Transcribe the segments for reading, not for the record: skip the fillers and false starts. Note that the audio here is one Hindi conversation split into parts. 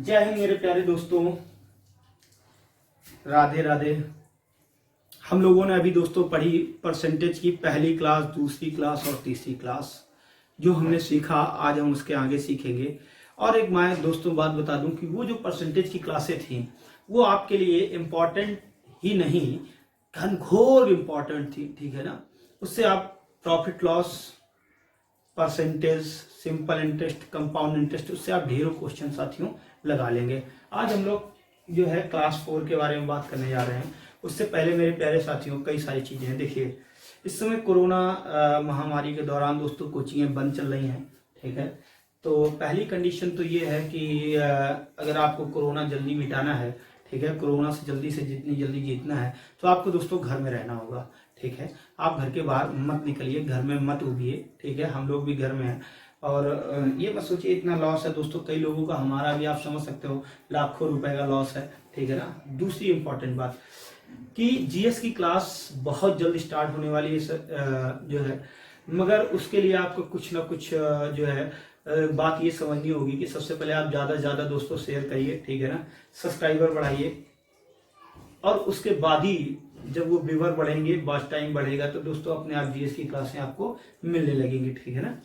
जय हिंद मेरे प्यारे दोस्तों, राधे राधे। हम लोगों ने अभी दोस्तों पढ़ी परसेंटेज की पहली क्लास, दूसरी क्लास और तीसरी क्लास। जो हमने सीखा आज हम उसके आगे सीखेंगे। और एक मैं दोस्तों बात बता दूं कि वो जो परसेंटेज की क्लासें थी वो आपके लिए इम्पॉर्टेंट ही नहीं, घनघोर इम्पॉर्टेंट थी, ठीक है ना। उससे आप profit loss, percentage, simple interest, compound interest, उससे आप ढेरों क्वेश्चन साथियों लगा लेंगे। आज हम लोग जो है क्लास 4 के बारे में बात करने जा रहे हैं। उससे पहले मेरे प्यारे साथियों कई सारी चीजें हैं। देखिए, इस समय कोरोना महामारी के दौरान दोस्तों कोचिंगें बंद चल रही हैं, ठीक है। तो पहली कंडीशन तो ये है कि अगर आपको कोरोना जल्दी मिटाना है, ठीक है, कोरोना से जल्दी जितनी जल्दी जीतना है, तो आपको दोस्तों घर में रहना होगा, ठीक है। आप घर के बाहर मत निकलिए, घर में मत उगिए, ठीक है। हम लोग भी घर में हैं और ये मत सोचिए इतना लॉस है दोस्तों, कई लोगों का, हमारा भी आप समझ सकते हो, लाखों रुपए का लॉस है, ठीक है ना। दूसरी इंपॉर्टेंट बात कि जीएस की क्लास बहुत जल्द स्टार्ट होने वाली है जो है, मगर उसके लिए आपको कुछ ना कुछ जो है बात ये समझनी होगी कि सबसे पहले आप ज्यादा से ज्यादा दोस्तों शेयर करिए, ठीक है ना, सब्सक्राइबर बढ़ाइए। और उसके बाद ही जब वो व्यूअर बढ़ेंगे, वॉच टाइम बढ़ेगा, तो दोस्तों अपने आप जीएस की क्लासें आपको मिलने लगेंगी, ठीक है ना।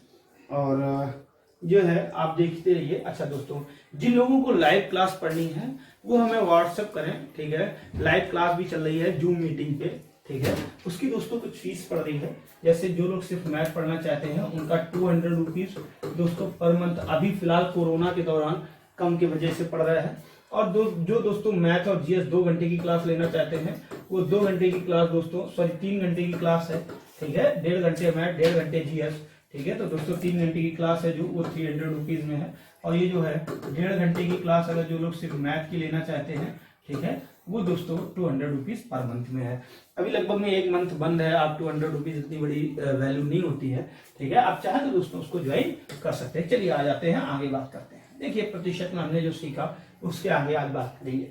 और जो है आप देखते रहिए। अच्छा दोस्तों, जिन लोगों को लाइव क्लास पढ़नी है वो हमें व्हाट्सएप करें, ठीक है। लाइव क्लास भी चल रही है जूम मीटिंग पे, ठीक है। उसकी दोस्तों कुछ फीस पड़ रही है। जैसे जो लोग सिर्फ मैथ पढ़ना चाहते हैं उनका 200 रुपीज दोस्तों पर मंथ अभी फिलहाल कोरोना के दौरान कम की वजह से पड़ रहा है। और जो दोस्तों मैथ और जीएस 2 घंटे की क्लास लेना चाहते हैं वो 2 घंटे की क्लास दोस्तों, सॉरी 3 घंटे की क्लास है, ठीक है। 1.5 घंटे मैथ, 1.5 घंटे जीएस, ठीक है। तो दोस्तों 3 घंटे की क्लास है जो वो 300 रुपीज में है। और ये जो है 1.5 घंटे की क्लास अगर जो लोग सिर्फ मैथ की लेना चाहते हैं, ठीक है, वो दोस्तों 200 रुपीज पर मंथ में है। अभी लगभग में 1 मंथ बंद है, आप 200 रुपीज इतनी बड़ी वैल्यू नहीं होती है, ठीक है। आप चाहे तो दोस्तों उसको ज्वाइन कर सकते हैं। चलिए आ जाते हैं, आगे बात करते हैं। देखिए, प्रतिशत में हमने जो सीखा उसके आगे आज बात करेंगे।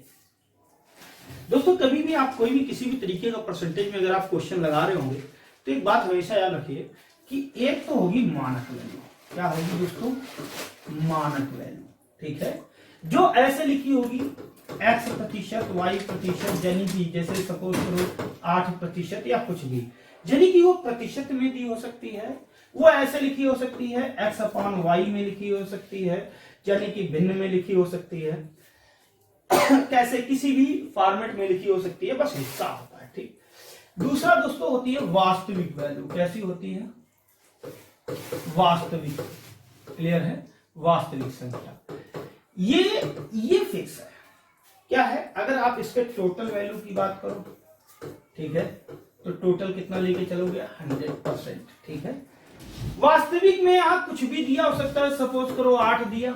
दोस्तों कभी भी आप कोई भी किसी भी तरीके का परसेंटेज में अगर आप क्वेश्चन लगा रहे होंगे तो एक बात हमेशा याद रखिए कि एक तो होगी मानक वैल्यू। क्या होगी दोस्तों? मानक वैल्यू, ठीक है, जो ऐसे लिखी होगी x प्रतिशत, y प्रतिशत, यानी कि जैसे सपोज करो 8% या कुछ भी, यानी कि वो प्रतिशत में दी हो सकती है, वो ऐसे लिखी हो सकती है, x/y में लिखी हो सकती है, यानी कि भिन्न में लिखी हो सकती है, कैसे किसी भी फॉर्मेट में लिखी हो सकती है, बस हिस्सा होता है, ठीक। दूसरा दोस्तों होती है वास्तविक वैल्यू। कैसी होती है? वास्तविक, क्लियर है, वास्तविक संख्या। ये फिक्स है। क्या है? अगर आप इसके टोटल वैल्यू की बात करो, ठीक है, तो टोटल कितना लेके चलोगे? 100%, ठीक है। वास्तविक में आप कुछ भी दिया हो सकता है, सपोज करो 8 दिया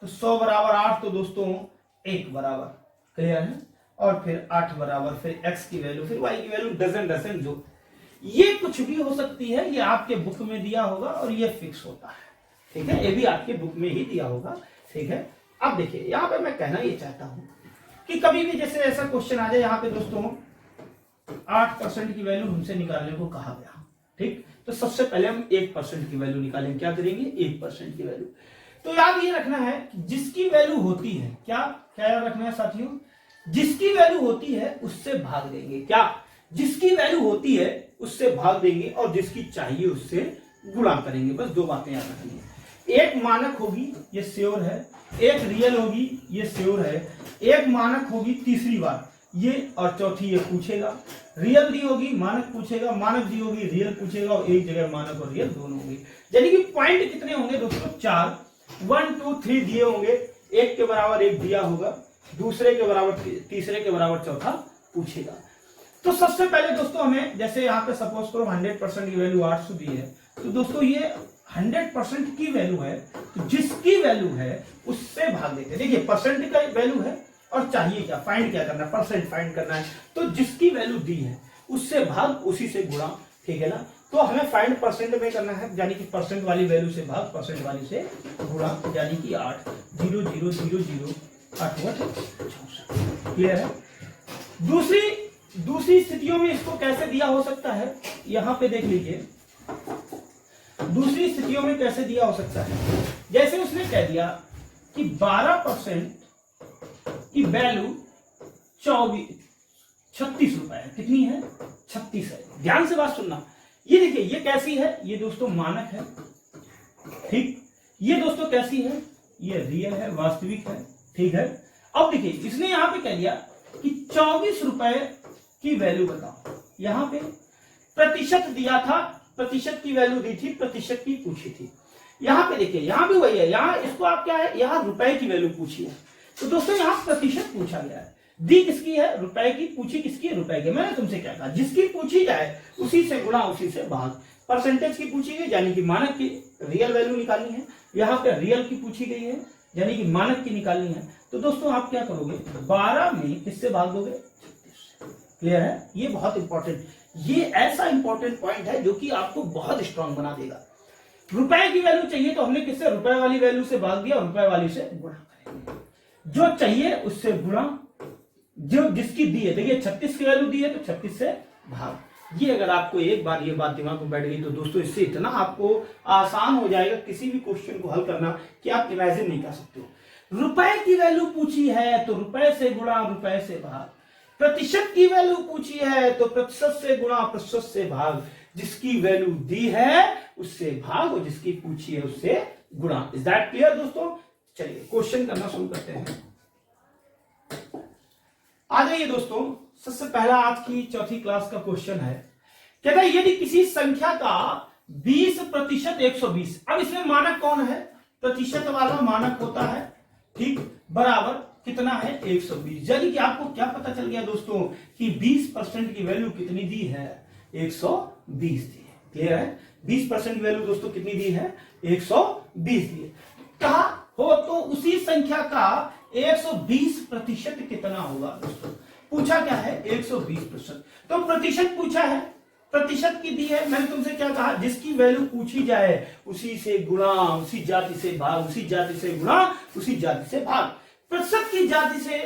तो 100 बराबर 8, तो दोस्तों 1 बराबर, क्लियर है। और फिर 8 बराबर, फिर x की वैल्यू, फिर y की वैल्यू, डजन जो, ये कुछ भी हो सकती है। ये आपके बुक में दिया होगा और ये फिक्स होता है, ठीक है। ये भी आपके बुक में ही दिया होगा, ठीक है। अब देखिए यहाँ पे मैं कहना ये चाहता हूं कि कभी भी जैसे ऐसा क्वेश्चन आ जाए, यहाँ पे दोस्तों 8% की वैल्यू हमसे निकालने को कहा गया, ठीक। तो सबसे पहले हम 1% की वैल्यू निकालेंगे। क्या करेंगे? 1% की वैल्यू। तो याद ये रखना है कि जिसकी वैल्यू होती है, क्या क्या याद रखना है साथियों? जिसकी वैल्यू होती है उससे भाग देंगे। क्या? जिसकी वैल्यू होती है उससे भाग देंगे और जिसकी चाहिए उससे गुणा करेंगे। बस 2 बातें याद रखनी है। एक मानक होगी, ये श्योर है, एक रियल होगी, ये श्योर है, एक मानक होगी तीसरी बार ये, और चौथी ये पूछेगा, रियल दी होगी मानक पूछेगा, मानक दी होगी रियल पूछेगा, और एक जगह मानक और रियल दोनों होंगे। यानी कि पॉइंट कितने होंगे दोस्तों? 4, 1 2 3 दिए होंगे, एक के बराबर एक दिया होगा, दूसरे के बराबर तीसरे के बराबर चौथा पूछेगा। तो सबसे पहले दोस्तों हमें, जैसे यहाँ पे सपोज करो 100% की वैल्यू 800 दी है, तो दोस्तों ये 100% की वैल्यू है, तो जिसकी वैल्यू है उससे भाग देते हैं। देखिए परसेंट का वैल्यू है और चाहिए क्या? फाइंड क्या करना है? परसेंट फाइंड करना है। तो जिसकी वैल्यू दी है उससे भाग, उसी से गुणा, ठीक है ना। तो हमें फाइंड परसेंट में करना है, यानी कि परसेंट वाली वैल्यू से भाग, परसेंट वाली से गुणा, यानी कि 8 0 0 0 0 8 64, क्लियर है। दूसरी स्थितियों में इसको कैसे दिया हो सकता है, यहां पे देख लीजिए। दूसरी स्थितियों में कैसे दिया हो सकता है? जैसे उसने कह दिया कि 12% की वैल्यू 36 रुपए है। कितनी है? 36 है। ध्यान से बात सुनना। ये देखिए, ये कैसी है? ये दोस्तों मानक है, ठीक। ये दोस्तों कैसी है? ये रियल है, वास्तविक है, ठीक है। अब देखिए, इसने यहां पे कह दिया कि 24 रुपए की वैल्यू बताओ। यहां पे प्रतिशत दिया था, प्रतिशत की वैल्यू दी थी, प्रतिशत की पूछी थी। यहां पे देखिए, यहां भी वही है। यहां इसको आप क्या है, यहां रुपए की वैल्यू पूछी है। तो दोस्तों यहां प्रतिशत पूछा गया है। दी किसकी है? रुपए की। पूछी किसकी है? रुपए की। मैंने तुमसे क्या कहा, जिसकी पूछी जाए उसी से गुणा, उसी से भाग। परसेंटेज की पूछी गई यानी कि मानक की रियल वैल्यू निकालनी है। यहाँ पे रियल की पूछी गई है यानी कि मानक की निकालनी है। तो दोस्तों आप क्या करोगे, 12 में किससे भाग दोगे? 36। क्लियर है? ये बहुत इंपॉर्टेंट, ये ऐसा इंपॉर्टेंट पॉइंट है जो कि आपको बहुत स्ट्रांग बना देगा। रुपए की वैल्यू चाहिए तो हमने किससे? रुपए वाली वैल्यू से भाग दिया, रुपए वाली से गुणा करेंगे। जो चाहिए उससे गुणा, जो जिसकी दी है, देखिए 36 की वैल्यू दी है तो 36 से भाग। ये अगर आपको एक बार ये बात दिमाग में बैठ गई तो दोस्तों इससे इतना आपको आसान हो जाएगा किसी भी क्वेश्चन को हल करना कि आप इमेजिन नहीं कर सकते हो। रुपए की वैल्यू पूछी है तो रुपए से गुणा, रुपए से भाग। प्रतिशत की वैल्यू पूछी है तो प्रतिशत से गुणा, प्रतिशत से भाग। जिसकी वैल्यू दी है उससे भाग और जिसकी पूछी है उससे गुणा। इज दैट क्लियर दोस्तों? चलिए क्वेश्चन करना शुरू करते हैं। आ जाइए दोस्तों, सबसे पहला आज की चौथी क्लास का क्वेश्चन है। कहता है यदि किसी संख्या का 20% 120, अब इसमें मानक कौन है? प्रतिशत वाला मानक होता है, ठीक, बराबर कितना है? 120। यानी कि आपको क्या पता चल गया दोस्तों कि 20% की वैल्यू कितनी दी है? 120 दी है। क्लियर है? 20% की वैल्यू दोस्तों कितनी दी है? 120 दी है। कहा हो तो उसी संख्या का 120% कितना होगा दोस्तों? पूछा क्या है? 120%। तो प्रतिशत पूछा है, प्रतिशत की दी है। मैंने तुमसे क्या कहा, जिसकी वैल्यू पूछी जाए उसी से गुणा, उसी जाति से भाग, उसी जाति से गुणा, उसी जाति से भाग। प्रतिशत की जाति से,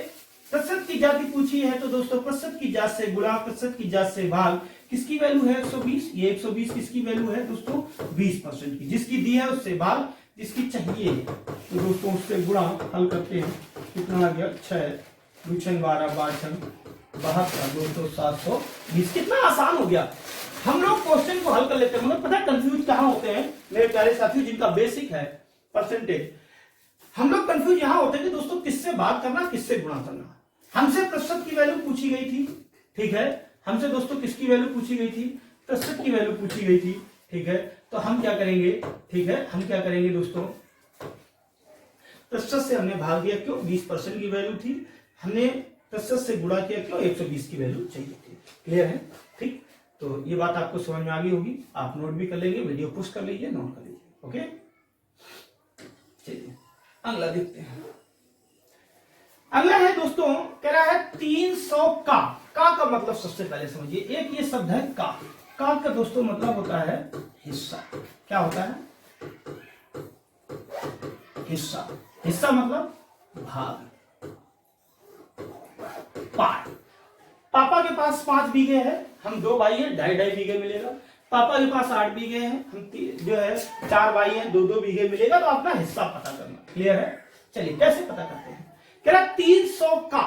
प्रतिशत की जाति पूछी है तो दोस्तों प्रतिशत की जाति से गुणा, प्रतिशत की जाति से भाग। किसकी वैल्यू है? 120। ये 120 किसकी वैल्यू है दोस्तों? 20% की। जिसकी दी है उससे भाग, जिसकी चाहिए तो दोस्तों उससे गुणा। हल करते हैं, कितना आ गया? 6 2 12 72 दोस्तों 720। कितना आसान हो गया। हम लोग क्वेश्चन को हल कर लेते हैं, मगर पता है कंफ्यूज कहां होते हैं मेरे प्यारे साथियों जिनका बेसिक है परसेंटेज। हम लोग कंफ्यूज यहां होते हैं कि दोस्तों किससे भाग करना, किससे गुणा करना। हमसे प्रतिशत की वैल्यू पूछी गई थी, ठीक है। हमसे दोस्तों किसकी वैल्यू पूछी गई थी? प्रतिशत की वैल्यू पूछी गई थी, ठीक है। तो हम क्या करेंगे, ठीक है, हम क्या करेंगे दोस्तों, प्रतिशत से हमने भाग दिया, क्यों? 20% की वैल्यू थी, हमने प्रतिशत से गुणा किया, क्यों? 120 की वैल्यू चाहिए थी। क्लियर है? ठीक, तो ये बात आपको समझ में आ गई होगी। आप नोट भी कर लेंगे, वीडियो पुश कर लीजिए, नोट कर लीजिए। ओके, चलिए अगला देखते हैं। अगला है दोस्तों, कह रहा है 300 का मतलब सबसे पहले समझिए। एक ये शब्द है का दोस्तों मतलब होता है हिस्सा। क्या होता है? हिस्सा। हिस्सा मतलब भाग, पार्ट। पापा के पास 5 बीघे है, हम 2 भाई हैं, 2.5 बीघे मिलेगा। पापा के पास 8 बीघे हैं, हम जो है 4 भाई हैं, 2 बीघे मिलेगा। तो अपना हिस्सा पता करना। क्लियर है? चलिए कैसे पता करते हैं। कह रहा 300 का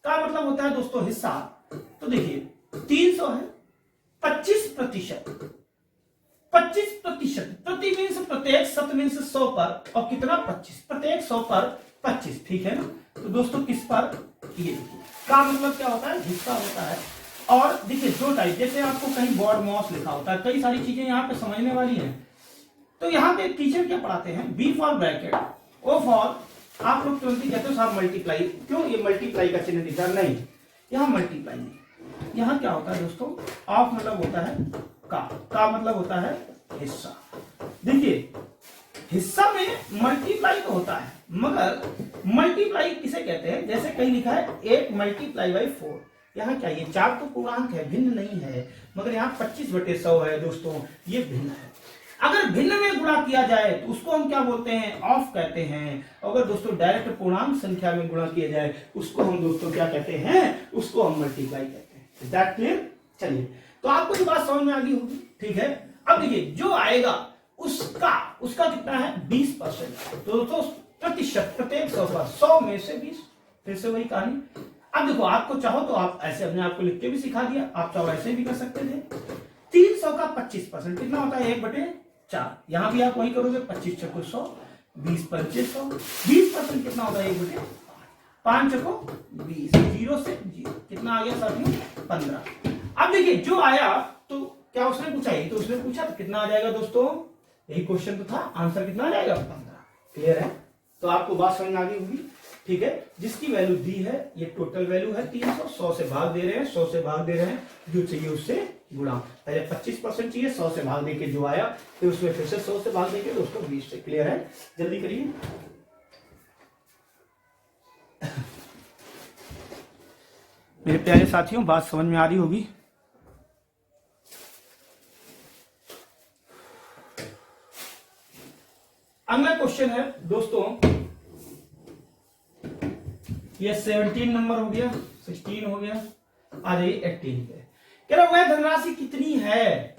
मतलब होता है दोस्तों हिस्सा। तो देखिए 300 है, 25%, 25% प्रति मीन्स प्रत्येक, शत मीन्स 100 पर, और कितना? 25, प्रत्येक 100 पर 25, ठीक है ना। तो दोस्तों किस पर? ये देखिए का मतलब क्या होता है? हिस्सा होता है। और देखिए 2 टाइप, जैसे आपको कहीं बॉड मॉस लिखा होता है, कई सारी चीजें यहाँ पे समझने वाली हैं। तो यहाँ पे टीचर क्या पढ़ाते हैं? B for bracket, O for, आप लोग तुरंत ही कहते हो साहब मल्टीप्लाई, क्यों ये मल्टीप्लाई का चिन्ह दिखा? नहीं, यहाँ मल्टीप्लाई नहीं, यहाँ क्या होता है दोस्तों? ऑफ मतलब होता है का मतलब होता है हिस्सा। देखिए हिस्सा में मल्टीप्लाई तो होता है, मगर मल्टीप्लाई किसे कहते हैं? जैसे कहीं लिखा है 8 मल्टीप्लाई बाई 4, यहाँ क्या ये 4 तो पूर्णांक है, भिन्न नहीं है, मगर यहाँ 25/100 है दोस्तों, ये भिन्न है। अगर भिन्न में गुणा किया जाए तो उसको हम क्या बोलते हैं? ऑफ कहते हैं। अगर दोस्तों डायरेक्ट पूर्णांक संख्या में गुणा किया जाए उसको हम दोस्तों क्या कहते हैं? उसको हम मल्टीप्लाई कहते हैं। Is that clear? चलिए, तो आपको ये बात समझ में आ गई होगी, ठीक है। अब देखिए जो आएगा उसका कितना है? 20%। तो दोस्तों प्रतिशत, प्रत्येक 100 पर 100 में से 20, फिर से वही कहानी। अब देखो, आपको चाहो तो आप ऐसे अपने आप को लिख के भी सिखा दिया, आप चाहो ऐसे भी कर सकते थे। 300 का 25% कितना होता है? 1/4। यहां भी आप वही करोगे, 25 चको 100, 20 पंचे 100, 20% कितना होता है? 1/8, 5 चको 20, 0 से 0 कितना आ गया साथियों? 15। अब देखिए जो आया तो क्या उसने पूछा? तो उसने पूछा तो कितना आ जाएगा दोस्तों? यही क्वेश्चन तो था, आंसर कितना आ जाएगा? 15। क्लियर है? तो आपको बात समझ में आ गई होगी। ठीक है, जिसकी वैल्यू दी है, ये टोटल वैल्यू है 300, 100 से भाग दे रहे हैं, 100 से भाग दे रहे हैं, जो चाहिए उससे गुणा। पहले 25% चाहिए, 100 से भाग देके जो आया, फिर उसमें फिर से 100 से भाग देके दोस्तों 20 से। क्लियर है? जल्दी करिए। मेरे प्यारे साथियों, बात समझ में आ रही होगी। अगला क्वेश्चन है दोस्तों, ये 17 नंबर हो गया, 16 हो गया, आ जाइए 18 पे। कह रहा वह धनराशि कितनी है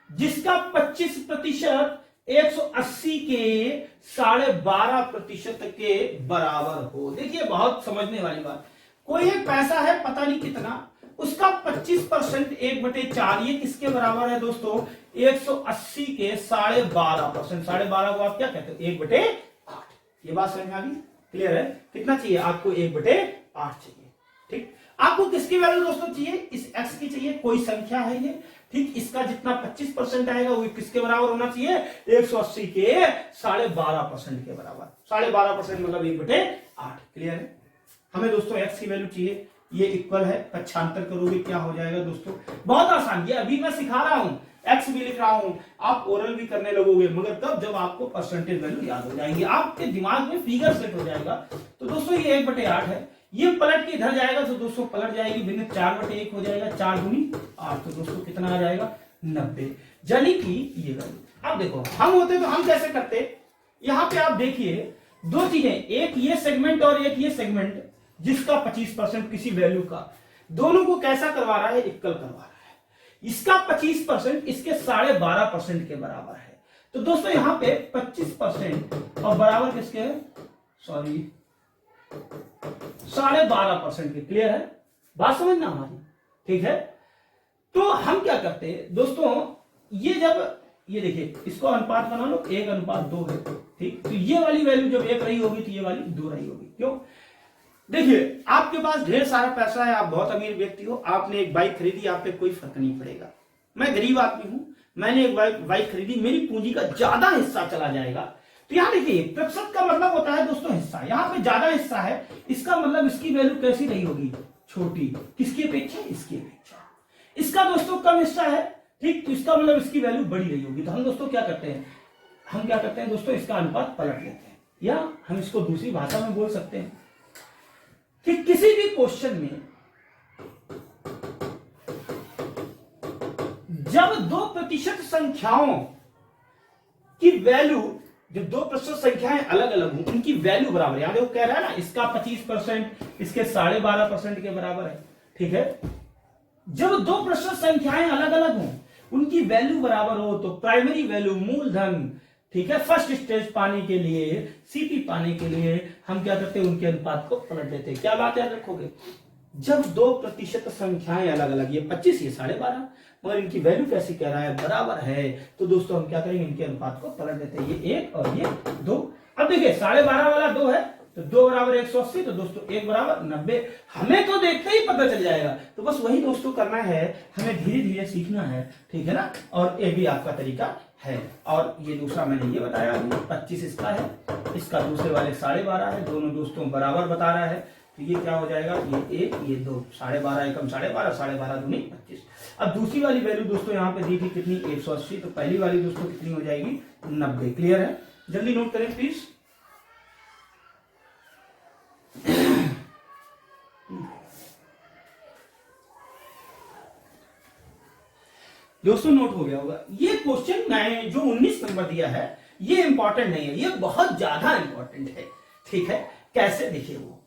जिसका 25% 180 के 12.5% के बराबर हो। देखिए बहुत समझने वाली बात, कोई एक पैसा है पता नहीं कितना, उसका 25% 1/4 ये किसके बराबर है दोस्तों? 180 के 12.5%। 12.5 को आप क्या कहते हो? 1/8। ये बात समझ में आ गई? क्लियर है? कितना चाहिए आपको? 1/8 चाहिए। ठीक, आपको किसकी वैल्यू दोस्तों चाहिए? इस x की चाहिए, कोई संख्या है ये। ठीक, इसका जितना 25% आएगा वो किसके बराबर होना चाहिए? 180 के 12.5% के बराबर। 12.5% मतलब 1/8। क्लियर है? हमें दोस्तों x की वैल्यू चाहिए, ये इक्वल है, पक्षांतर करोगे क्या हो जाएगा दोस्तों? बहुत आसान, ये अभी मैं सिखा रहा हूं, एक्स भी लिख रहा हूं, आप ओरल भी करने लगोगे, मगर तब जब आपको परसेंटेज वैल्यू याद हो जाएंगी, आपके दिमाग में फिगर सेट हो जाएगा। तो दोस्तों ये 1/8 है, ये पलट के इधर जाएगा तो दोस्तों पलट जाएगी, भिन्न 4/1 हो जाएगा, 4 गुनी 8, तो दोस्तों कितना आ जाएगा? 90। यानी कि ये वैल्यू। अब देखो हम होते तो हम कैसे करते? यहां पे आप देखिए दो चीजें, एक ये सेगमेंट और एक ये सेगमेंट, जिसका 25% किसी वैल्यू का, दोनों को कैसा करवा रहा है? इक्वल करवा रहा है। इसका 25% इसके 12.5% के बराबर है। तो दोस्तों यहां पे 25% और बराबर किसके है? सॉरी 12.5% के। क्लियर है? बात समझना हमारी? ठीक है, तो हम क्या करते हैं दोस्तों, ये जब ये देखिए इसको अनुपात बना लो, 1:2 है। ठीक, तो ये वाली वैल्यू जब 1 रही होगी तो ये वाली 2 रही होगी। क्यों? देखिए आपके पास ढेर सारा पैसा है, आप बहुत अमीर व्यक्ति हो, आपने एक बाइक खरीदी, आप पे कोई फर्क नहीं पड़ेगा। मैं गरीब आदमी हूं, मैंने एक बाइक खरीदी, मेरी पूंजी का ज्यादा हिस्सा चला जाएगा। तो यहां देखिए प्रतिशत का मतलब होता है दोस्तों हिस्सा, यहां पे ज्यादा हिस्सा है, इसका मतलब इसकी वैल्यू कैसी रही होगी? छोटी। किसकी अपेक्षा? इसकी अपेक्षा। इसका दोस्तों कम हिस्सा है, ठीक, तो इसका मतलब इसकी वैल्यू बड़ी रही होगी। तो हम दोस्तों क्या करते हैं? हम क्या करते हैं दोस्तों, इसका अनुपात पलट लेते हैं, या हम इसको दूसरी भाषा में बोल सकते हैं कि किसी भी क्वेश्चन में जब 2% संख्याओं की वैल्यू, जब 2% संख्याएं अलग अलग हों, उनकी वैल्यू बराबर, यानी वो कह रहा है ना इसका 25% इसके 12.5% के बराबर है। ठीक है, जब 2% संख्याएं अलग अलग हों, उनकी वैल्यू बराबर हो, तो प्राइमरी वैल्यू मूलधन, ठीक है, फर्स्ट स्टेज पाने के लिए, सीपी पाने के लिए हम क्या करते हैं? उनके अनुपात को पलट देते हैं। क्या बात याद रखोगे? जब 2% संख्याएं अलग अलग, ये 25 ये 12.5, मगर इनकी वैल्यू कैसी कह रहा है? बराबर है, तो दोस्तों हम क्या करेंगे? इनके अनुपात को पलट देते हैं, ये 1 और ये 2। अब देखिए 12.5 वाला 2 है, तो 2 बराबर 180, तो दोस्तों 1 बराबर 90। हमें तो देखते ही पता चल जाएगा। तो बस वही दोस्तों करना है, हमें धीरे धीरे सीखना है। ठीक है ना? और ये भी आपका तरीका है। और ये दूसरा मैंने ये बताया, 25 इसका है, इसका दूसरे वाले 12.5 है, दोनों दोस्तों बराबर बता रहा है। तो ये क्या हो जाएगा? ये 1 ये 2, 12.5 एकम 12.5, 12.5 दूनी 25। अब दूसरी वाली वैल्यू दोस्तों यहाँ पे दी थी कितनी? 180, तो पहली वाली दोस्तों कितनी हो जाएगी? 90। क्लियर है? जल्दी नोट करें प्लीज। दोस्तों नोट हो गया होगा। ये क्वेश्चन मैं जो 19 नंबर दिया है ये इंपॉर्टेंट नहीं है, ये बहुत ज्यादा इंपॉर्टेंट है। ठीक है, कैसे? देखिए वो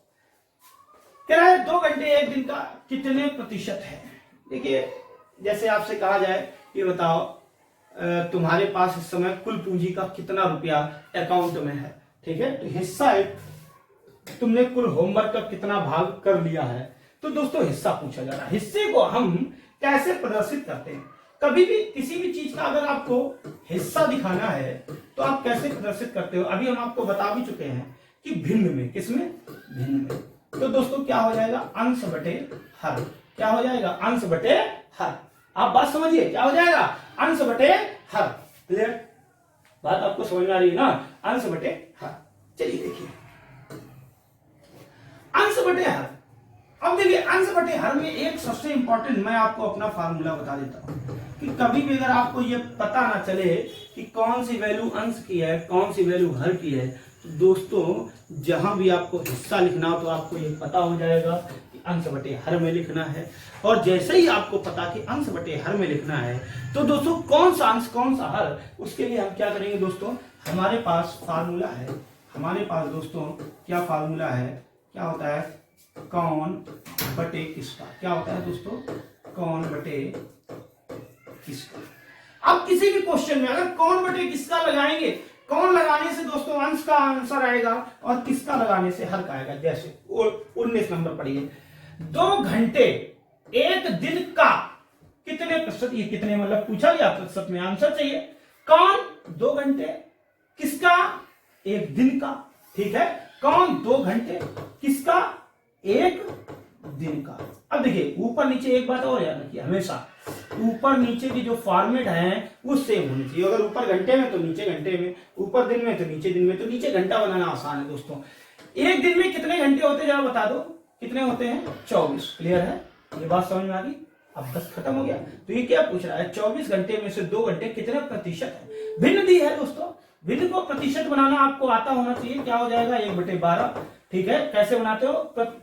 कह रहा है 2 घंटे एक दिन का कितने प्रतिशत है। देखिए जैसे आपसे कहा जाए ये बताओ तुम्हारे पास इस समय कुल पूंजी का कितना रुपया अकाउंट में है। ठीक है, तो हिस्सा तुमने कुल होमवर्क का कितना भाग कर लिया है। तो दोस्तों हिस्सा पूछा जा रहा है। हिस्से को हम कैसे प्रदर्शित करते हैं, कभी भी किसी भी चीज का अगर आपको हिस्सा दिखाना है तो आप कैसे प्रदर्शित करते हो, अभी हम आपको बता भी चुके हैं कि भिन्न में। किसमें? भिन्न में। तो दोस्तों क्या हो जाएगा? अंश बटे हर। क्या हो जाएगा? अंश बटे हर। आप बात समझिए, क्या हो जाएगा? अंश बटे हर। क्लियर? बात आपको समझ में आ रही है ना? अंश बटे हर। चलिए देखिए, अंश बटे हर। अब देखिए अंश बटे हर में एक सबसे इंपॉर्टेंट मैं आपको अपना फार्मूला बता देता हूं कि कभी भी अगर आपको ये पता ना चले कि कौन सी वैल्यू अंश की है, कौन सी वैल्यू हर की है, तो दोस्तों जहां भी आपको हिस्सा लिखना हो तो आपको ये पता हो जाएगा कि अंश बटे हर में लिखना है। और जैसे ही आपको पता कि अंश बटे हर में लिखना है तो दोस्तों कौन सा अंश कौन सा हर, उसके लिए हम क्या करेंगे दोस्तों, हमारे पास फार्मूला है। हमारे पास दोस्तों क्या फार्मूला है? क्या होता है? कौन बटे किसका। क्या होता है दोस्तों? कौन बटे किसका। अब किसी भी क्वेश्चन में अगर कौन बटे किसका लगाएंगे, कौन लगाने से दोस्तों अंश का आंसर आएगा और किसका लगाने से हर का आएगा। जैसे 19 नंबर पढ़िए, 2 घंटे एक दिन का कितने प्रतिशत, ये कितने मतलब पूछा गया, प्रतिशत में आंसर चाहिए। कौन 2 घंटे, किसका? एक दिन का। ठीक है, कौन 2 घंटे, किसका? एक दिन का। अब देखिए ऊपर नीचे एक बात और याद रखिए, हमेशा ऊपर नीचे की जो फॉर्मेट है वो सेम होनी चाहिए। अगर ऊपर घंटे में तो नीचे घंटे में, ऊपर दिन में तो नीचे दिन में। तो नीचे घंटा बनाना आसान है दोस्तों। एक दिन में कितने घंटे होते हैं जरा बता दो, कितने होते हैं? 24। क्लियर है? ये बात समझ में आ गई? अब बस खत्म हो गया। तो ये क्या पूछ रहा है? 24 घंटे में से 2 घंटे कितने प्रतिशत है? भिन्न दी है दोस्तों। भिन्न को प्रतिशत बनाना आपको आता होना चाहिए। क्या हो जाएगा? 1/12। ठीक है, कैसे बनाते हो?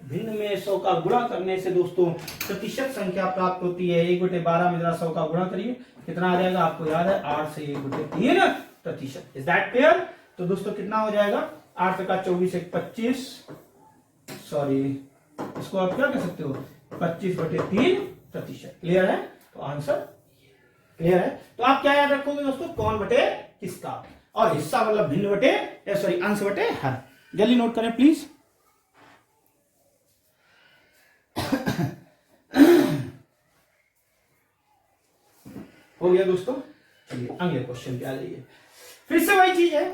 भिन्न में 100 का गुणा करने से दोस्तों प्रतिशत संख्या प्राप्त होती है। 1/12 में जरा 100 का गुणा करिए, कितना आ जाएगा? आपको याद है 8 से 1/3 प्रतिशत। Is that clear? तो दोस्तों कितना हो जाएगा? 8 का 24 1 25, सॉरी इसको आप क्या कह सकते हो? 25/3 प्रतिशत। क्लियर है? तो आंसर क्लियर है। तो आप क्या याद रखोगे दोस्तों? कौन बटे किसका, और हिस्सा मतलब भिन्न बटे सॉरी अंश बटे हर। जल्दी नोट करें प्लीज। हो गया दोस्तों? चलिए अगले क्वेश्चन पे आ जाइए। फिर से वही चीज है,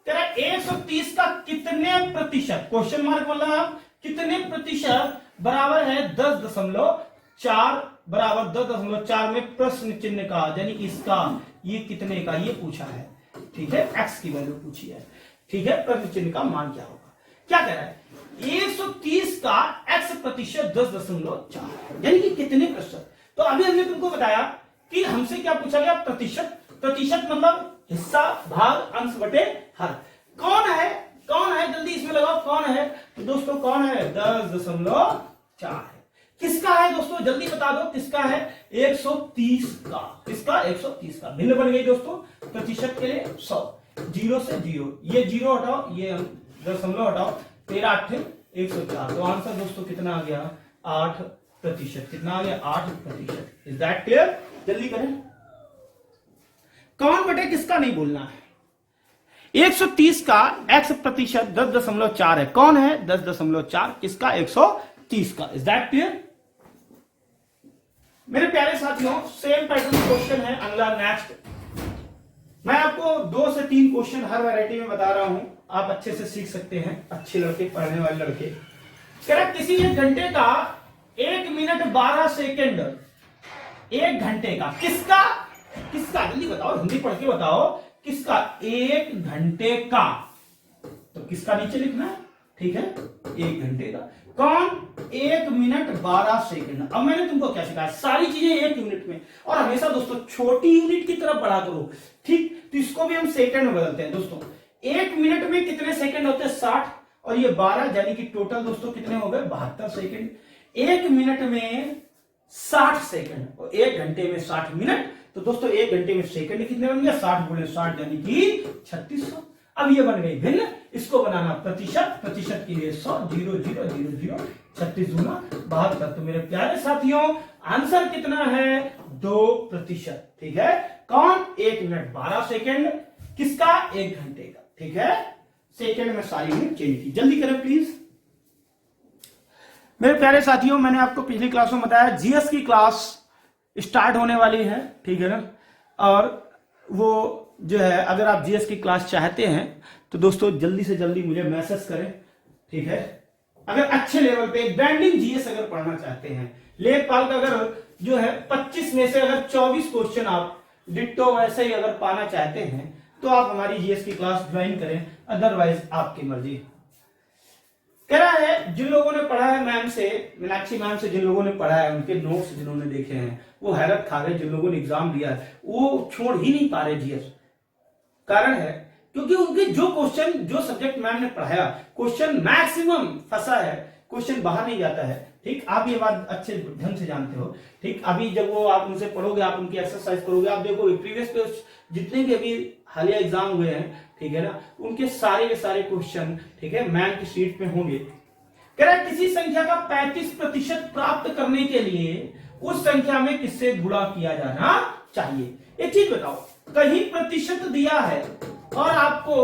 तेरा 130 का कितने प्रतिशत, क्वेश्चन मार्क मतलब कितने प्रतिशत बराबर है 10.4 बराबर 10.4 में प्रश्न चिन्ह का, यानी इसका ये कितने का ये पूछा है। ठीक है, x की वैल्यू पूछी है। ठीक है, प्रश्न चिन्ह का मान क्या होगा? क्या कह रहा है? 130 का x प्रतिशत 10.4 यानी कि कितने प्रतिशत। तो अभी हमने तुमको बताया कि हमसे क्या पूछा गया? प्रतिशत। प्रतिशत मतलब हिस्सा भाग अंश बटे हर। कौन है? कौन है? जल्दी इसमें लगाओ, कौन है? तो दोस्तों कौन है? 10.4 है। किसका है दोस्तों? जल्दी बता दो किसका है? 130 का। किसका? 130 का। भिन्न बन गई दोस्तों प्रतिशत के लिए 100। 0 से 0, ये 0 हटाओ, ये दशमलव हटाओ, 13 8 104। तो आंसर दोस्तों कितना आ गया? 8%। कितना आ गया? 8%। Is that clear? जल्दी करें। कौन बटे किसका नहीं बोलना है। 130 का x प्रतिशत 10.4 है। कौन है? 10.4। किसका? 130 का। Is that clear? मेरे प्यारे साथियों सेम पैटर्न क्वेश्चन है अगला नेक्स्ट। मैं आपको 2 से 3 क्वेश्चन हर वैरायटी में बता रहा हूं, आप अच्छे से सीख सकते हैं। अच्छे लड़के, पढ़ने वाले लड़के। कह रहा किसी एक घंटे का 1 मिनट 12 सेकेंड, 1 घंटे का किसका? किसका? जल्दी बताओ, हिंदी पढ़ के बताओ किसका? 1 घंटे का। तो किसका नीचे लिखना है। ठीक है, 1 घंटे का। कौन? 1 मिनट 12 सेकंड। अब मैंने तुमको क्या सिखाया? सारी चीजें 1 यूनिट में, और हमेशा दोस्तों छोटी यूनिट की तरफ बढ़ा करो। ठीक, तो इसको भी हम सेकंड में बदलते हैं दोस्तों। 1 मिनट में कितने सेकंड होते हैं? 60, और ये 12 यानी कि टोटल दोस्तों कितने हो गए? 72 सेकंड। 1 मिनट में 60 सेकंड और 1 घंटे में 60 मिनट। तो दोस्तों 1 घंटे में सेकंड कितने बन गया? 60 गुणे 60 यानी कि 3600। अब ये बन गई भिन्न, इसको बनाना प्रतिशत। प्रतिशत के लिए 100, 0 0 0 0, 36 दूना 72। तो मेरे प्यारे साथियों आंसर कितना है? 2%। ठीक है, कौन? 1 मिनट 12 सेकंड। किसका? 1 घंटे का। ठीक है, सेकंड में सारी यूनिट चेंज की। जल्दी करें प्लीज। मेरे प्यारे साथियों, मैंने आपको पिछली क्लास में बताया जीएस की क्लास स्टार्ट होने वाली है, ठीक है ना। और वो जो है, अगर आप जीएस की क्लास चाहते हैं तो दोस्तों जल्दी से जल्दी मुझे मैसेज करें, ठीक है। अगर अच्छे लेवल पे ब्रांडिंग जीएस अगर पढ़ना चाहते हैं, लेखपाल का अगर जो है 25 में से अगर 24 क्वेश्चन आप डिट्टो वैसे ही अगर पाना चाहते हैं तो आप हमारी जीएस की क्लास ज्वाइन करें, अदरवाइज आपकी मर्जी। कह रहा है जिन लोगों ने पढ़ा है मैम से, मीनाक्षी मैम से जिन लोगों ने पढ़ा है, उनके नोट्स जिन्होंने देखे हैं वो हैरत खा गए। जिन लोगों ने एग्जाम दिया है वो छोड़ ही नहीं पा रहे जीएस। कारण है क्योंकि उनके जो क्वेश्चन, जो सब्जेक्ट मैम ने पढ़ाया, क्वेश्चन मैक्सिमम फंसा है, क्वेश्चन बाहर नहीं जाता है। ठीक, आप ये बात अच्छे ढंग से जानते हो। ठीक, अभी जब वो आप उनसे पढ़ोगे, आप उनकी एक्सरसाइज करोगे, आप देखोगे प्रीवियस पे जितने भी अभी हालिया एग्जाम हुए हैं, ठीक है ना, उनके सारे के सारे क्वेश्चन, ठीक है, मैम की शीट पे होंगे। कह रहा है किसी संख्या का 35% प्राप्त करने के लिए उस संख्या में किससे गुणा किया जाना चाहिए। एक चीज बताओ, कहीं प्रतिशत दिया है और आपको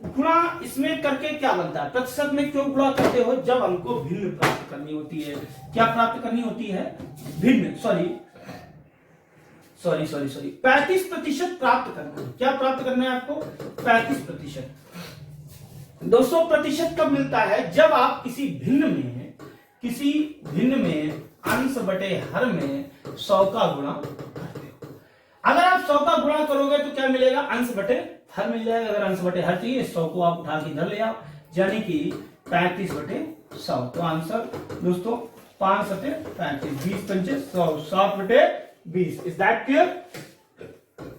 गुणा इसमें करके क्या बनता है? प्रतिशत में क्यों गुणा करते हो? जब हमको भिन्न प्राप्त करनी होती है। क्या प्राप्त करनी होती है? भिन्न, सॉरी 35% प्राप्त करना है। क्या प्राप्त करना है आपको? 35%। दोस्तों प्रतिशत कब मिलता है? जब आप किसी भिन्न में अंश बटे हर में 100 का गुणा करते हो। अगर आप 100 का गुणा करोगे तो क्या मिलेगा? अंश बटे हर मिल जाएगा। अगर अंश बटे हर चाहिए, 100 को आप उठा के इधर ले आओ, यानी कि 35 बटे 100। तो आंसर दोस्तों 5 बटे 35, 20 पंचे 100, 7 बटे 20। Is that clear?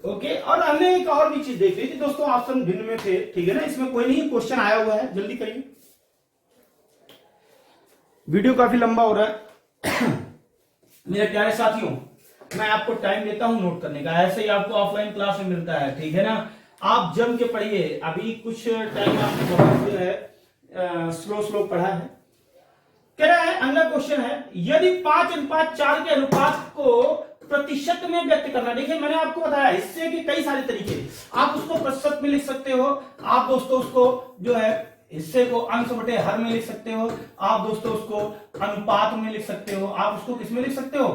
ओके। और हमने एक और भी चीज देख ली थी दोस्तों, ऑप्शन भिन्न में थे, ठीक है ना। इसमें कोई नहीं, क्वेश्चन आया हुआ है, जल्दी करिए, वीडियो काफी लंबा हो रहा है। मेरे प्यारे साथियों, मैं आपको टाइम देता हूं नोट करने का, ऐसे ही आपको ऑफलाइन क्लास में मिलता है, ठीक है ना। आप जम के पढ़िए। अभी कुछ टाइम आपने बहुत जो है स्लो पढ़ा है। कह रहा है अगला क्वेश्चन है, यदि 5:4 के अनुपात को प्रतिशत में व्यक्त करना। देखिए मैंने आपको बताया हिस्से के कई सारे तरीके, आप उसको प्रतिशत में लिख सकते हो, आप दोस्तों उसको जो है हिस्से को अंश बटे हर में लिख सकते हो, आप दोस्तों उसको अनुपात में लिख सकते हो, आप उसको किस में लिख सकते हो?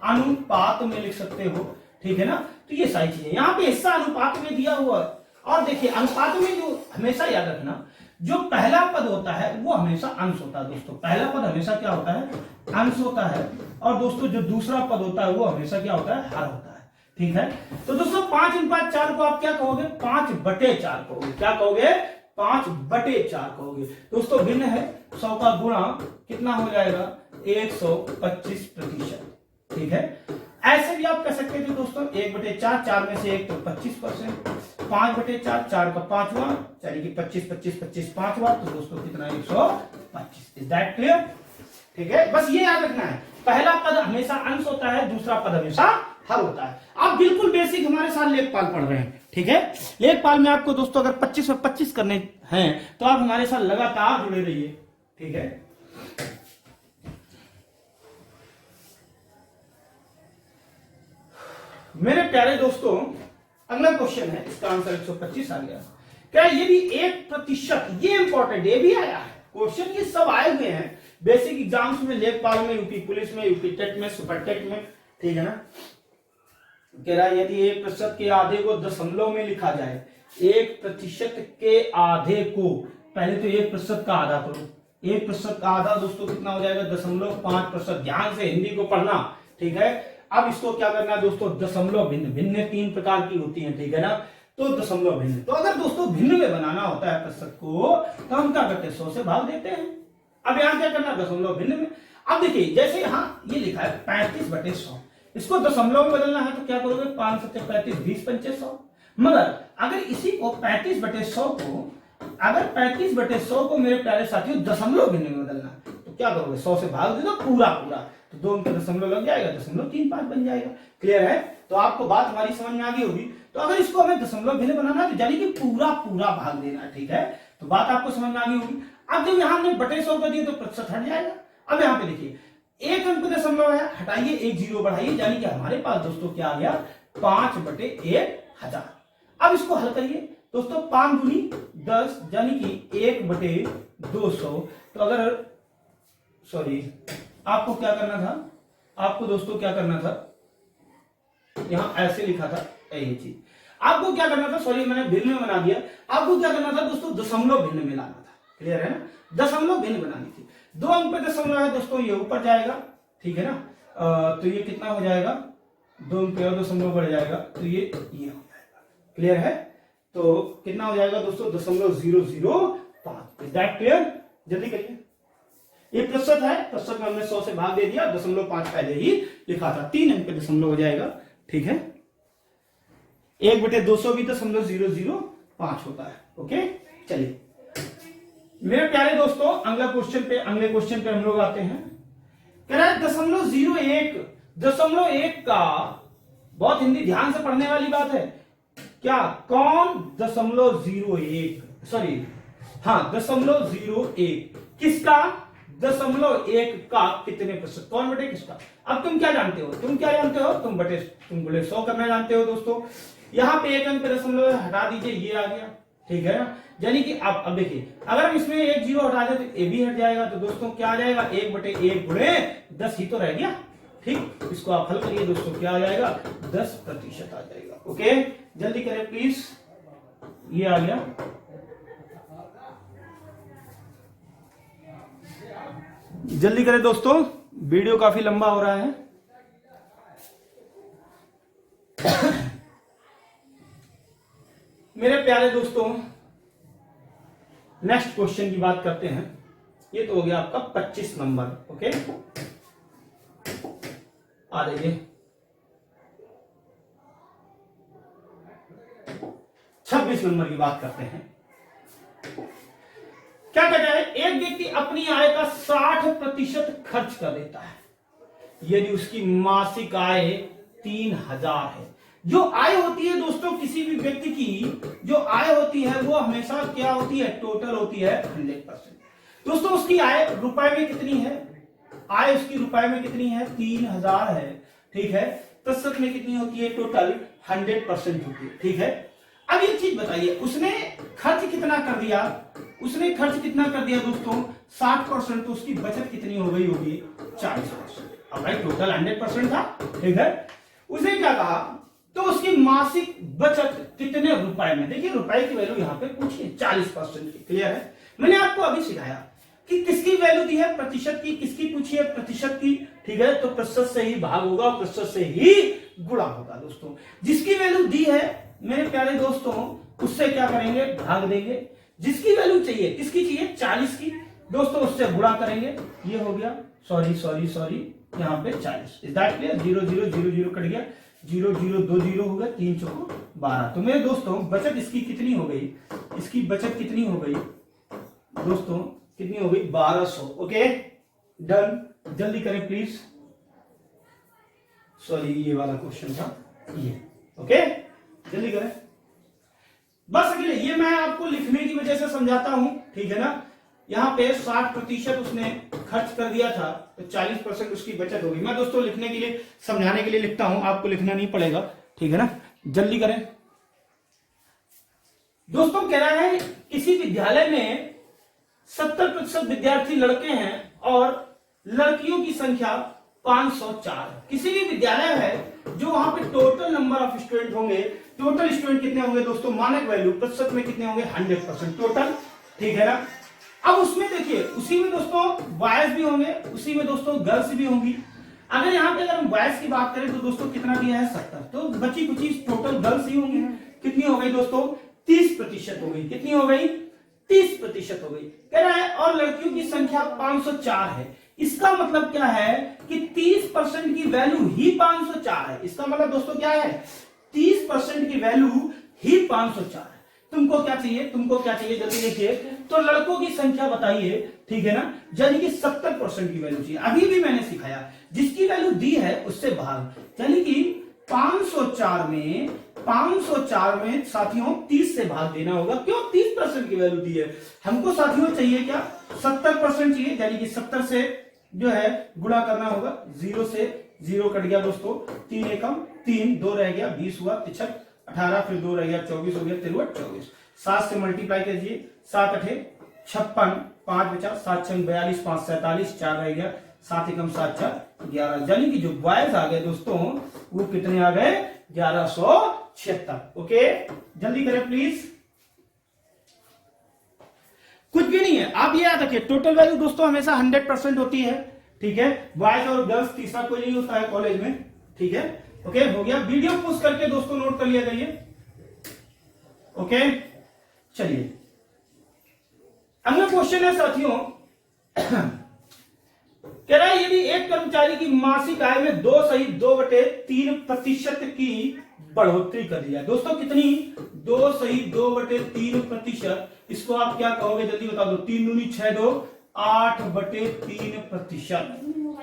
अनुपात में लिख सकते हो, ठीक है ना। तो ये सारी चीजें यहाँ पे हिस्सा अनुपात में दिया हुआ है। और देखिए अनुपात में जो हमेशा याद रखना, जो पहला पद होता है वो हमेशा अंश होता है दोस्तों। पहला पद हमेशा क्या होता है? अंश होता है। और दोस्तों जो दूसरा पद होता है वो हमेशा क्या होता है? हर होता है, ठीक है। तो दोस्तों 5:4 को आप क्या कहोगे? 5/4 कहोगे। क्या कहोगे? 5/4 कहोगे। दोस्तों भिन्न है, 100 का गुणा कितना हो जाएगा? 125%, ठीक है। ऐसे भी आप कह सकते थे दोस्तों 1/4, 4 में से 1 तो 25%, 5/4, 4 का 5वां, यानी कि 25, 25, 25 5वां, तो दोस्तों कितना? 125। Is that clear? ठीक है, बस ये याद रखना है, पहला पद हमेशा अंश होता है, दूसरा पद हमेशा हर होता है। आप बिल्कुल बेसिक हमारे साथ लेखपाल पढ़ रहे हैं, ठीक है। लेखपाल में आपको दोस्तों अगर 25 में 25 करने हैं तो आप हमारे साथ लगातार जुड़े रहिए, ठीक है। मेरे प्यारे दोस्तों, अगला क्वेश्चन है, इसका आंसर 125 आ गया। क्या ये भी 1%? ये इंपॉर्टेंट, ये भी आया है क्वेश्चन, ये सब आए हुए हैं बेसिक एग्जाम्स में, लेखपाल में, यूपी पुलिस में, यूपी टेट में, सुपर टेट में, ठीक है ना। कह रहा है यदि 1% के आधे को दशमलव में लिखा जाए, 1% के आधे को, पहले तो 1% का आधा करो। 1% का आधा दोस्तों कितना हो जाएगा? 0.5%। ध्यान से हिंदी को पढ़ना, ठीक है। अब इसको क्या करना है दोस्तों? दशमलव भिन्न। भिन्न 3 प्रकार की होती है, ठीक है ना। तो दशमलव भिन्न, तो अगर दोस्तों भिन्न में बनाना होता है प्रतिशत को, तो हम क्या करते हैं? 100 से भाग देते हैं। अब यहां क्या करना? दशमलव भिन्न में। अब देखिए जैसे यहां ये लिखा है 35/100, इसको दशमलव में बदलना है तो क्या करोगे? 5×35, 20 पंचे 100। मगर अगर इसी को 35/100 को, अगर 35/100 को मेरे प्यारे साथियों दशमलव भिन्न में बदलना तो क्या करोगे? 100 से भाग दे दो पूरा, तो 2 अंक दशमलव लग जाएगा, 0.35 बन जाएगा। क्लियर है? तो आपको बात हमारी समझ में आ गई होगी। तो अगर इसको हमें दशमलव भिन्न बनाना है तो यानी कि पूरा भाग देना है, ठीक है। तो बात आपको समझ में आ गई होगी। अब जब यहां हमने बटे 100 कर दिया तो प्रतिशत हट जाएगा। अब यहाँ पे देखिए 1 अंक दशमलव है, हटाइए 1 0 बढ़ाइए, यानी कि हमारे पास दोस्तों क्या आ गया? 5/1000। अब इसको हल करिए दोस्तों, 5 दूनी 10, यानी कि 1/200। तो अगर सॉरी, आपको क्या करना था, आपको दोस्तों क्या करना था, यहां ऐसे लिखा था ये चीज, आपको क्या करना था, सॉरी मैंने भिन्न में बना दिया, आपको क्या करना था दोस्तों, दशमलव भिन्न में लाना था। क्लियर है ना, दशमलव भिन्न बनानी थी। 2 अंक पे दशमलव है दोस्तों, ये ऊपर जाएगा, ठीक है ना। तो ये कितना हो जाएगा, 2 अंक पे और दशमलव बढ़ जाएगा, तो ये हो जाएगा। क्लियर है, तो कितना हो जाएगा दोस्तों, 0.005। Is that clear? जल्दी करिए। ये प्रतिशत है, प्रतिशत में हमने 100 से भाग दे दिया, 0.5 पहले ही लिखा था, 3 अंक पे दशमलव हो जाएगा। ठीक है, 1/200 भी 0.005 होता है। ओके, चलिए मेरे प्यारे दोस्तों, अगले क्वेश्चन पे हम लोग आते हैं। कह रहा है 0.01 का, बहुत हिंदी ध्यान से पढ़ने वाली बात है क्या, कौन 0.01, सॉरी हाँ 0.01 किसका, 0.1 का कितने प्रतिशत, कौन बटे किसका। अब तुम क्या जानते हो, तुम बड़े 100 करना जानते हो दोस्तों। यहां पे 1 अंक पे दशमलव हटा दीजिए, ये आ गया, ठीक है ना। यानी कि अब देखिए, अगर हम इसमें 1 0 हटा दें तो ये भी हट जाएगा, तो दोस्तों क्या आ जाएगा, 1/1 गुणे 10 ही तो रह गया। ठीक, इसको आप हल करिए दोस्तों, क्या आ जाएगा, 10% आ जाएगा। ओके, जल्दी करें प्लीज, ये आ गया। जल्दी करें दोस्तों, वीडियो काफी लंबा हो रहा है। मेरे प्यारे दोस्तों, नेक्स्ट क्वेश्चन की बात करते हैं। ये तो हो गया आपका 25 नंबर। ओके, आ जाइए 26 नंबर की बात करते हैं। क्या कहता है, एक व्यक्ति अपनी आय का 60% खर्च कर देता है यदि उसकी मासिक आय 3000 है। जो आय होती है दोस्तों किसी भी व्यक्ति की, जो आय होती है वो हमेशा क्या होती है, टोटल होती है 100%। दोस्तों उसकी आय रुपए में कितनी है, आय उसकी रुपए में कितनी है, 3000 है। ठीक है, प्रतिशत में कितनी होती है, टोटल 100% होती है। ठीक है, अब ये चीज बताइए, उसने खर्च कितना कर दिया, दोस्तों 60%, तो उसकी बचत कितनी हो गई होगी, 40%। अब भाई टोटल 100% था। ठीक है, उसने क्या कहा, तो उसकी मासिक बचत कितने रुपए में, देखिए रुपए की वैल्यू यहां पे पूछिए 40% की। क्लियर है, मैंने आपको अभी सिखाया कि किसकी वैल्यू दी है, प्रतिशत की, किसकी पूछी है, प्रतिशत की। ठीक है, तो प्रतिशत से ही भाग होगा, प्रतिशत से ही गुणा होगा। दोस्तों जिसकी वैल्यू दी है मेरे प्यारे दोस्तों, उससे क्या करेंगे, भाग देंगे। जिसकी वैल्यू चाहिए, किसकी चाहिए, 40 की, दोस्तों उससे गुणा करेंगे। ये हो गया, सॉरी यहाँ पे 40। Is that clear? 0 0 0 0 कट गया, 0 0 2 0 हो गया, 3 चौको 12। तो मेरे दोस्तों बचत इसकी कितनी हो गई, इसकी बचत कितनी हो गई दोस्तों, कितनी हो गई, 1200। ओके डन, जल्दी करें प्लीज। सॉरी ये वाला क्वेश्चन था ये। ओके जल्दी करें, बस अगले ये मैं आपको लिखने की वजह से समझाता हूं। ठीक है ना, यहां पे 60% उसने खर्च कर दिया था, तो 40% उसकी बचत होगी। मैं दोस्तों लिखने के लिए, समझाने के लिए लिखता हूं, आपको लिखना नहीं पड़ेगा। ठीक है ना, जल्दी करें दोस्तों। कह रहा है किसी विद्यालय में 70% विद्यार्थी लड़के हैं और लड़कियों की संख्या 504 है। किसी भी विद्यालय है जो वहां पे टोटल नंबर ऑफ स्टूडेंट होंगे, टोटल स्टूडेंट कितने होंगे दोस्तों, मानक वैल्यू प्रतिशत में कितने होंगे, 100% टोटल। ठीक है ना, अब उसमें देखिए, उसी में दोस्तों बॉयज भी होंगे, उसी में दोस्तों गर्ल्स भी होंगी। अगर यहाँ पे अगर हम बॉयज की बात करें तो दोस्तों कितना दिया है, 70, तो बची कुछ टोटल गर्ल्स ही होंगी। कितनी हो गई दोस्तों, 30% हो गई। कितनी हो गई, 30% हो गई। कह रहा है और लड़कियों की संख्या 504 है। इसका मतलब क्या है कि 30% की वैल्यू ही 504 है। इसका मतलब दोस्तों क्या है, 30% की वैल्यू ही 504 है। तुमको क्या चाहिए, जल्दी देखिए। तो लड़कों की संख्या बताइए। ठीक है ना, यानी कि 70% की वैल्यू चाहिए। अभी भी मैंने सिखाया, जिसकी वैल्यू दी है उससे भाग, यानी कि 504 में साथियों 30 से भाग देना होगा। क्यों, 30% की वैल्यू दी है हमको साथियों, चाहिए क्या, 70% चाहिए, यानी कि 70 से जो है गुणा करना होगा। 0 से 0 कट गया दोस्तों, 3 एकम 3, 2 रह गया, 20 हुआ, 65 18, फिर 2 रह गया, 24 हो गया, 23 24। 7 से मल्टीप्लाई कीजिए, 7 8 56, 5 बचा, 7 6 42, 5 47, 4 रह गया, 7 एकम 7 4 11, यानी कि जो बॉयज आ गए दोस्तों वो कितने आ गए 1176। ओके, जल्दी करें प्लीज। कुछ भी नहीं है, आप ये याद रखिए टोटल वैल्यू दोस्तों हमेशा 100% होती है, ठीक है। बॉयज और गर्ल्स तीसरा कोई नहीं होता है कॉलेज में, ठीक है। ओके, हो गया। वीडियो पुश करके दोस्तों नोट कर लिया करिए। ओके, चलिए अगला क्वेश्चन है साथियों, कह रहा है यदि एक कर्मचारी की मासिक आय में 2/3% की बढ़ोतरी कर दी जाए। दोस्तों कितनी 2/3%, इसको आप क्या कहोगे जल्दी बता दो। 3 दूनी 6 2 8/3%,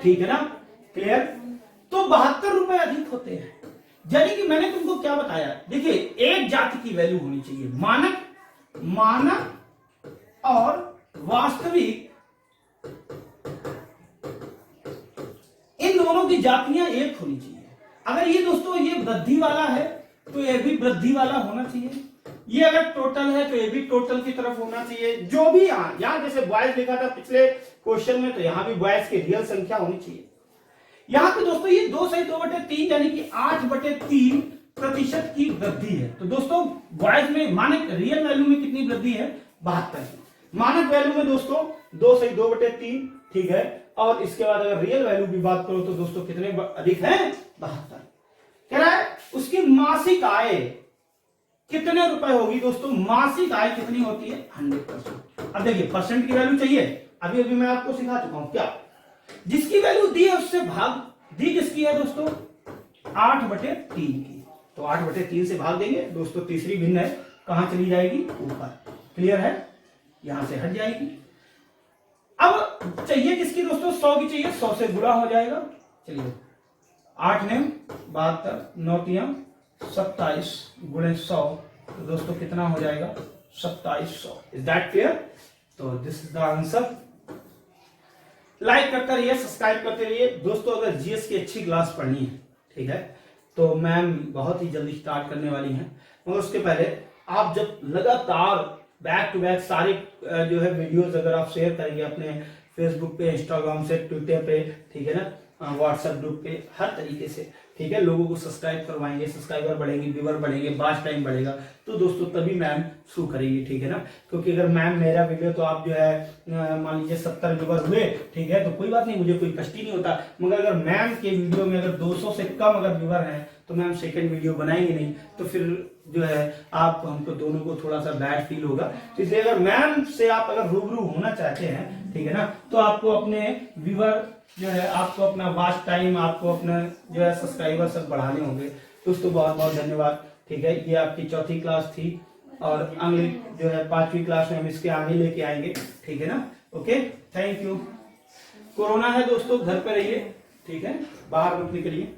ठीक है ना, क्लियर। तो 72 रुपए अधिक होते हैं। यानी कि मैंने तुमको क्या बताया, देखिए एक जाति की वैल्यू होनी चाहिए, मानक और वास्तविक, इन दोनों की जातियां एक होनी चाहिए। अगर ये दोस्तों ये वृद्धि वाला है तो ये भी वृद्धि वाला होना चाहिए, ये अगर टोटल है तो ये भी टोटल की तरफ होना चाहिए। जो भी यहां जैसे बॉयज लिखा था पिछले क्वेश्चन में, तो यहां भी बॉयज की रियल संख्या होनी चाहिए। यहां पे दोस्तों ये 2/3 यानी कि 8/3% की वृद्धि है। तो दोस्तों बॉयज में मानक रियल वैल्यू में कितनी वृद्धि है 72, मानक वैल्यू में दोस्तों 2/3, ठीक है। और इसके बाद अगर रियल वैल्यू की बात करो तो दोस्तों कितने अधिक है 72। कह रहा है उसकी मासिक आय कितने रुपए होगी। दोस्तों मासिक आय कितनी होती है 100%। अब देखिए परसेंट की वैल्यू चाहिए, अभी मैं आपको सिखा चुका हूं क्या, जिसकी वैल्यू दी है उससे भाग, दी किसकी है दोस्तों 8/3 की, तो 8/3 से भाग देंगे दोस्तों। तीसरी भिन्न है कहां चली जाएगी ऊपर, क्लियर है, यहां से हट जाएगी। अब चाहिए किसकी दोस्तों 100 की चाहिए, 100 से गुणा हो जाएगा। चलिए 8 ने 72, 9 3 27 गुणे 100, तो दोस्तों कितना हो जाएगा 2700। Is that clear. तो this is the answer. Like करते रहिए, सब्सक्राइब करते रहिए दोस्तों। अगर जीएस की अच्छी क्लास पढ़नी है, ठीक है, तो मैम बहुत ही जल्दी स्टार्ट करने वाली हैं, मगर उसके पहले आप जब लगातार बैक टू बैक सारे जो है वीडियोस अगर आप शेयर करेंगे अपने फेसबुक पे, इंस्टाग्राम से, ट्विटर पे, ठीक है ना, व्हाट्सएप ग्रुप पे, हर तरीके से, ठीक है, लोगों को सब्सक्राइब करवाएंगे, सब्सक्राइबर बढ़ेंगे, व्यूअर बढ़ेंगे, वॉच टाइम बढ़ेगा, तो दोस्तों तभी मैम शुरू करेंगी, ठीक है ना। क्योंकि अगर मैम मेरा वीडियो तो आप जो है मान लीजिए 70 व्यूअर हुए, ठीक है, तो कोई बात नहीं, मुझे कोई कष्ट ही नहीं होता। मगर अगर मैम के वीडियो में अगर 200 से कम अगर व्यूअर हैं तो मैम सेकंड वीडियो बनाएंगे नहीं, तो फिर जो है आप हमको दोनों को थोड़ा सा बैड फील होगा। तो इसलिए अगर मैम से आप अगर रूबरू होना चाहते हैं, ठीक है ना, तो आपको अपने व्यूअर जो है, आपको अपना वॉच टाइम, आपको अपना जो है सब्सक्राइबर सब बढ़ाने होंगे। दोस्तों बहुत बहुत धन्यवाद, ठीक है। ये आपकी चौथी क्लास थी और अगली जो है 5वीं क्लास में हम इसके आगे लेके आएंगे, ठीक है ना। Okay, thank you. कोरोना है दोस्तों, घर पे रहिए, ठीक है, बाहर मत निकलिए।